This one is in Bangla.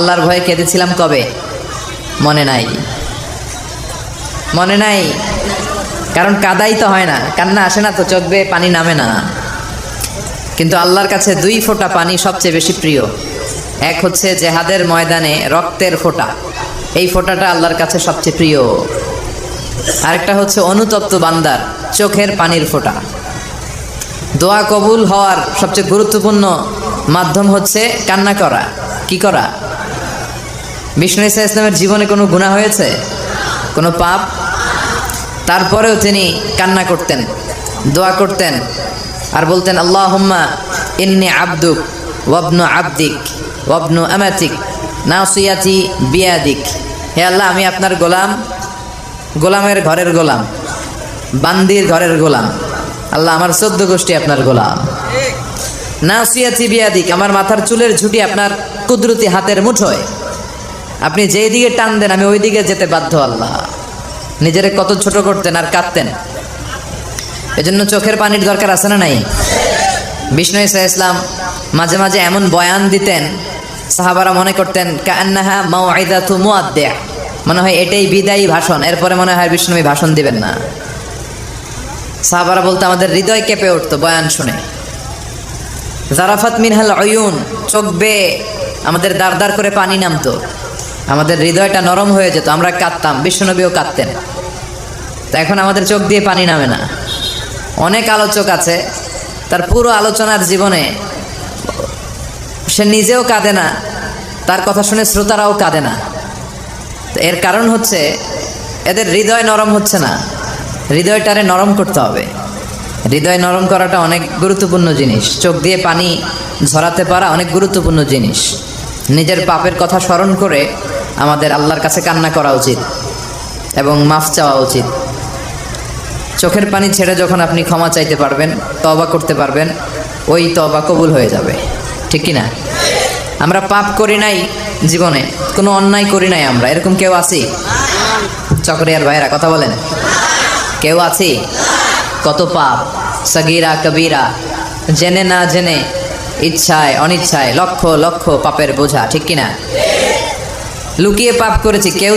আল্লাহর ভয়ে কেঁদেছিলাম কবে? মনে নাই? মনে নাই? কারণ কাদাই তো হয় না, কান্না আসে না, তো চোখ বেয়ে পানি নামে না। কিন্তু আল্লাহর কাছে দুই ফোঁটা পানি সবচেয়ে বেশি প্রিয়। এক হচ্ছে জেহাদের ময়দানে রক্তের ফোঁটা, এই ফোঁটাটা আল্লাহর কাছে সবচেয়ে প্রিয়। আরেকটা হচ্ছে অনুতপ্ত বান্দার চোখের পানির ফোঁটা। দোয়া কবুল হওয়ার সবচেয়ে গুরুত্বপূর্ণ মাধ্যম হচ্ছে কান্না করা। কি করা? বিষ্ণু ঈসা ইসলামের জীবনে কোনো গুনাহ হয়েছে? কোনো পাপ? তারপরেও তিনি কান্না করতেন, দোয়া করতেন, আর বলতেন আল্লাহুম্মা ইন্নী আবদুক ওয়াবনু আবদিক ওয়াবনু আমাতিক নাসিয়াতি বিয়াদিক। হে আল্লাহ, আমি আপনার গোলাম, গোলামের ঘরের গোলাম, বান্দির ঘরের গোলাম। আল্লাহ, আমার 14 গোষ্ঠী আপনার গোলাম। নাসিয়াতি বিয়াদিক, আমার মাথার চুলের ঝুঁটি আপনার কুদরতি হাতের মুঠোয়। আপনি যেই দিকে টান দেন আমি ওই দিকে যেতে বাধ্য। আল্লাহ নিজেরে কত ছোট করতেন আর কাঁদতেন। এজন্য চোখের পানির দরকার আছে না নাই? বিষ্ণু ঈসা ইসলাম মাঝে মাঝে এমন বয়ান দিতেন, সাহাবারা মনে করতেন কান্নাহা মাউইদাতু মুআদ্দি', মনে হয় এটাই বিদায়ী ভাষণ, এরপরে মনে হয় বিষ্ণু ভাষণ দিবেন না। সাহাবারা বলতে আমাদের হৃদয় কেঁপে উঠতো বয়ান শুনে। জারাফাত মিনহাল উয়ুন, চোখ বেয়ে আমাদের দাঁড় দাঁড় করে পানি নামতো, আমাদের হৃদয়টা নরম হয়ে যেত, আমরা কাঁদতাম, বিশ্বনবীও কাঁদতেন। তা এখন আমাদের চোখ দিয়ে পানি নামে না। অনেক আলোচক আছে, তার পুরো আলোচনার জীবনে সে নিজেও কাঁদে না, তার কথা শুনে শ্রোতারাও কাঁদে না। এর কারণ হচ্ছে এদের হৃদয় নরম হচ্ছে না। হৃদয়টারে নরম করতে হবে। হৃদয় নরম করাটা অনেক গুরুত্বপূর্ণ জিনিস। চোখ দিয়ে পানি ঝরাতে পারা অনেক গুরুত্বপূর্ণ জিনিস। নিজের পাপের কথা স্মরণ করে আমাদের আল্লাহর কাছে কান্না করা উচিত এবং মাফ চাওয়া উচিত। চোখের পানি ছেড়ে যখন আপনি ক্ষমা চাইতে পারবেন, তওবা করতে পারবেন, ওই তওবা কবুল হয়ে যাবে। ঠিক কি না? আমরা পাপ করি নাই জীবনে, কোনো অন্যায় করি নাই আমরা, এরকম কেউ আছি? চকরিয়ার ভাইয়েরা কথা বলেন, কেউ আছি? কত পাপ, সগীরা কবিরা, জেনে না জেনে, ইচ্ছায় অনিচ্ছায় লক্ষ লক্ষ পাপের বোঝা। ঠিক কিনা? লুকিয়ে পাপ করেছি, কেউ